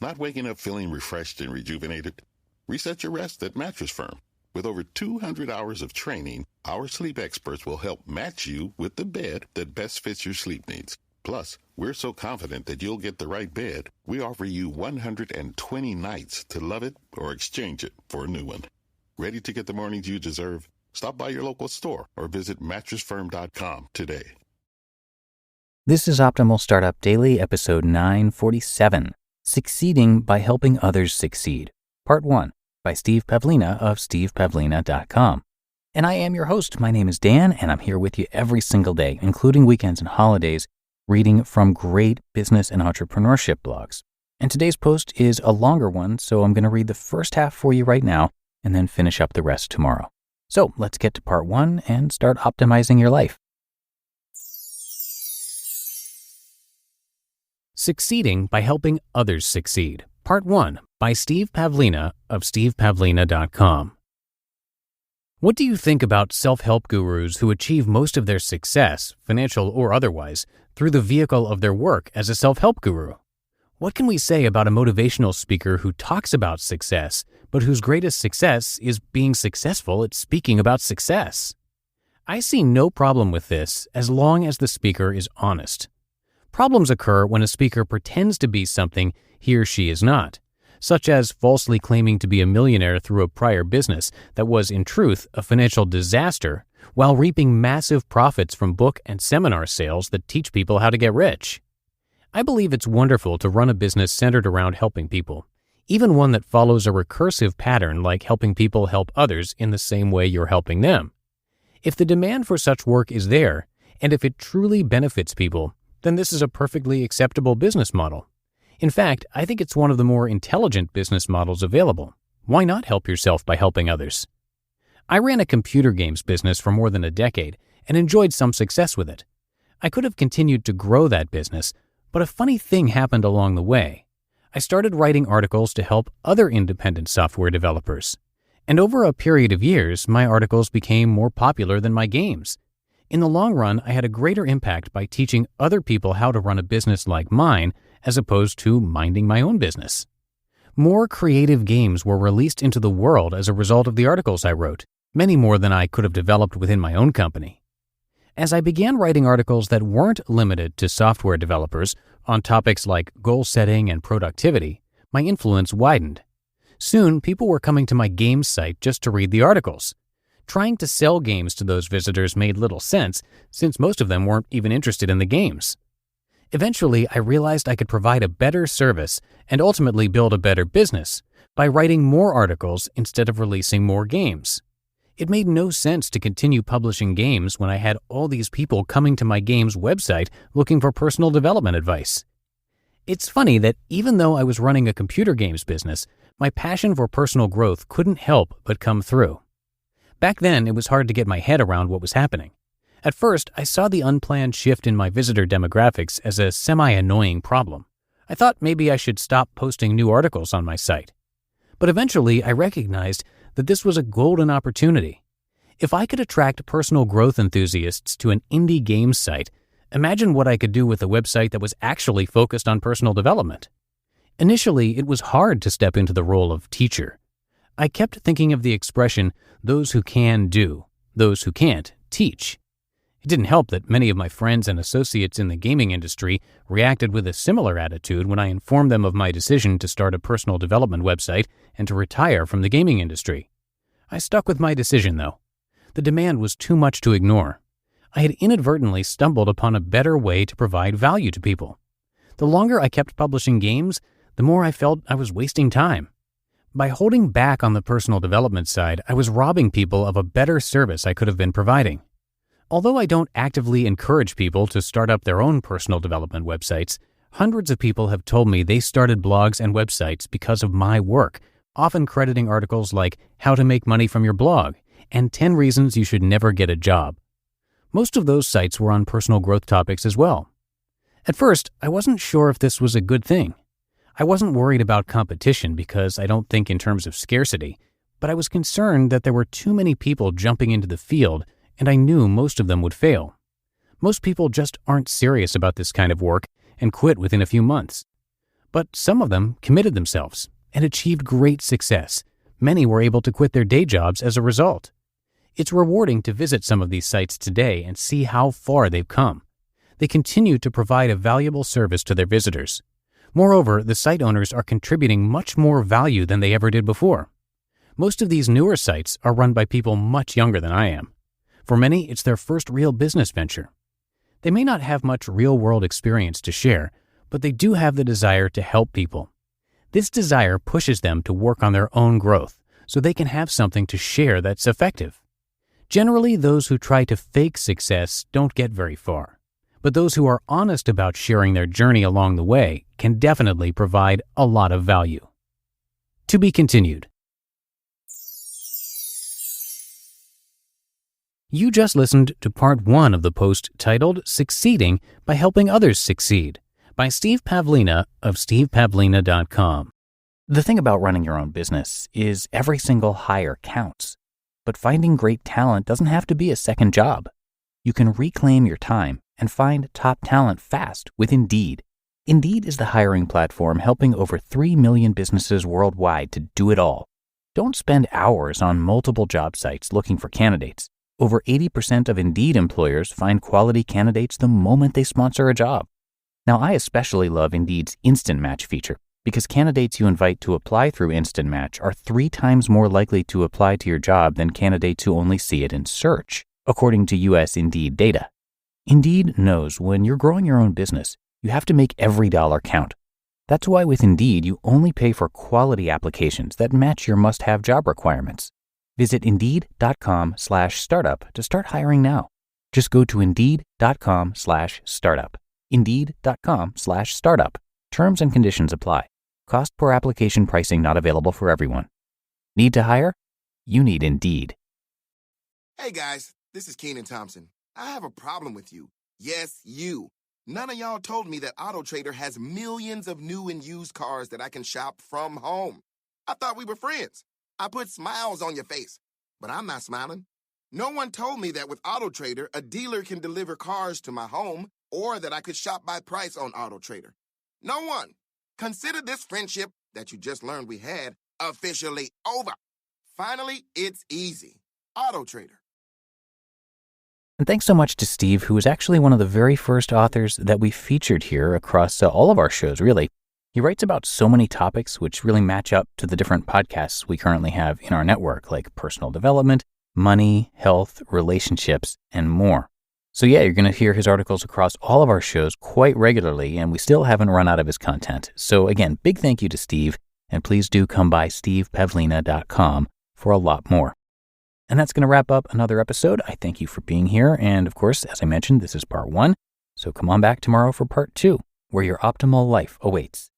Not waking up feeling refreshed and rejuvenated? Reset your rest at Mattress Firm. With over 200 hours of training, our sleep experts will help match you with the bed that best fits your sleep needs. Plus, we're so confident that you'll get the right bed, we offer you 120 nights to love it or exchange it for a new one. Ready to get the mornings you deserve? Stop by your local store or visit mattressfirm.com today. This is Optimal Startup Daily, episode 947, Succeeding by Helping Others Succeed, Part 1, by Steve Pavlina of stevepavlina.com. And I am your host. My name is Dan, and I'm here with you every single day, including weekends and holidays, reading from great business and entrepreneurship blogs. And today's post is a longer one, so I'm going to read the first half for you right now and then finish up the rest tomorrow. So let's get to part 1 and start optimizing your life. Succeeding by Helping Others Succeed, Part 1, by Steve Pavlina of stevepavlina.com. What do you think about self-help gurus who achieve most of their success, financial or otherwise, through the vehicle of their work as a self-help guru? What can we say about a motivational speaker who talks about success, but whose greatest success is being successful at speaking about success? I see no problem with this as long as the speaker is honest. Problems occur when a speaker pretends to be something he or she is not, such as falsely claiming to be a millionaire through a prior business that was, in truth, a financial disaster, while reaping massive profits from book and seminar sales that teach people how to get rich. I believe it's wonderful to run a business centered around helping people, even one that follows a recursive pattern like helping people help others in the same way you're helping them. If the demand for such work is there, and if it truly benefits people, then this is a perfectly acceptable business model. In fact, I think it's one of the more intelligent business models available. Why not help yourself by helping others? I ran a computer games business for more than a decade and enjoyed some success with it. I could have continued to grow that business, but a funny thing happened along the way. I started writing articles to help other independent software developers. And over a period of years, my articles became more popular than my games. In the long run, I had a greater impact by teaching other people how to run a business like mine as opposed to minding my own business. More creative games were released into the world as a result of the articles I wrote, many more than I could have developed within my own company. As I began writing articles that weren't limited to software developers on topics like goal setting and productivity, my influence widened. Soon, people were coming to my games site just to read the articles. Trying to sell games to those visitors made little sense, since most of them weren't even interested in the games. Eventually, I realized I could provide a better service and ultimately build a better business by writing more articles instead of releasing more games. It made no sense to continue publishing games when I had all these people coming to my games website looking for personal development advice. It's funny that even though I was running a computer games business, my passion for personal growth couldn't help but come through. Back then, it was hard to get my head around what was happening. At first, I saw the unplanned shift in my visitor demographics as a semi-annoying problem. I thought maybe I should stop posting new articles on my site. But eventually, I recognized that this was a golden opportunity. If I could attract personal growth enthusiasts to an indie games site, imagine what I could do with a website that was actually focused on personal development. Initially, it was hard to step into the role of teacher. I kept thinking of the expression, those who can do, those who can't teach. It didn't help that many of my friends and associates in the gaming industry reacted with a similar attitude when I informed them of my decision to start a personal development website and to retire from the gaming industry. I stuck with my decision, though. The demand was too much to ignore. I had inadvertently stumbled upon a better way to provide value to people. The longer I kept publishing games, the more I felt I was wasting time. By holding back on the personal development side, I was robbing people of a better service I could have been providing. Although I don't actively encourage people to start up their own personal development websites, hundreds of people have told me they started blogs and websites because of my work, often crediting articles like How to Make Money from Your Blog and 10 Reasons You Should Never Get a Job. Most of those sites were on personal growth topics as well. At first, I wasn't sure if this was a good thing. I wasn't worried about competition because I don't think in terms of scarcity, but I was concerned that there were too many people jumping into the field, and I knew most of them would fail. Most people just aren't serious about this kind of work and quit within a few months. But some of them committed themselves and achieved great success. Many were able to quit their day jobs as a result. It's rewarding to visit some of these sites today and see how far they've come. They continue to provide a valuable service to their visitors. Moreover, the site owners are contributing much more value than they ever did before. Most of these newer sites are run by people much younger than I am. For many, it's their first real business venture. They may not have much real-world experience to share, but they do have the desire to help people. This desire pushes them to work on their own growth so they can have something to share that's effective. Generally, those who try to fake success don't get very far, but those who are honest about sharing their journey along the way can definitely provide a lot of value. To be continued. You just listened to part 1 of the post titled Succeeding by Helping Others Succeed by Steve Pavlina of stevepavlina.com. The thing about running your own business is every single hire counts. But finding great talent doesn't have to be a second job. You can reclaim your time and find top talent fast with Indeed. Indeed is the hiring platform helping over 3 million businesses worldwide to do it all. Don't spend hours on multiple job sites looking for candidates. Over 80% of Indeed employers find quality candidates the moment they sponsor a job. Now, I especially love Indeed's Instant Match feature because candidates you invite to apply through Instant Match are 3 times more likely to apply to your job than candidates who only see it in search, according to U.S. Indeed data. Indeed knows when you're growing your own business, you have to make every dollar count. That's why with Indeed, you only pay for quality applications that match your must-have job requirements. Visit Indeed.com/startup to start hiring now. Just go to Indeed.com/startup. Indeed.com/startup. Terms and conditions apply. Cost per application pricing not available for everyone. Need to hire? You need Indeed. Hey guys, this is Keenan Thompson. I have a problem with you. Yes, you. None of y'all told me that AutoTrader has millions of new and used cars that I can shop from home. I thought we were friends. I put smiles on your face, but I'm not smiling. No one told me that with AutoTrader, a dealer can deliver cars to my home or that I could shop by price on AutoTrader. No one. Consider this friendship that you just learned we had officially over. Finally, it's easy. AutoTrader. And thanks so much to Steve, who was actually one of the very first authors that we featured here across all of our shows, really. He writes about so many topics which really match up to the different podcasts we currently have in our network, like personal development, money, health, relationships, and more. So yeah, you're going to hear his articles across all of our shows quite regularly, and we still haven't run out of his content. So again, big thank you to Steve, and please do come by stevepavlina.com for a lot more. And that's going to wrap up another episode. I thank you for being here, and of course, as I mentioned, this is part 1, so come on back tomorrow for part 2, where your optimal life awaits.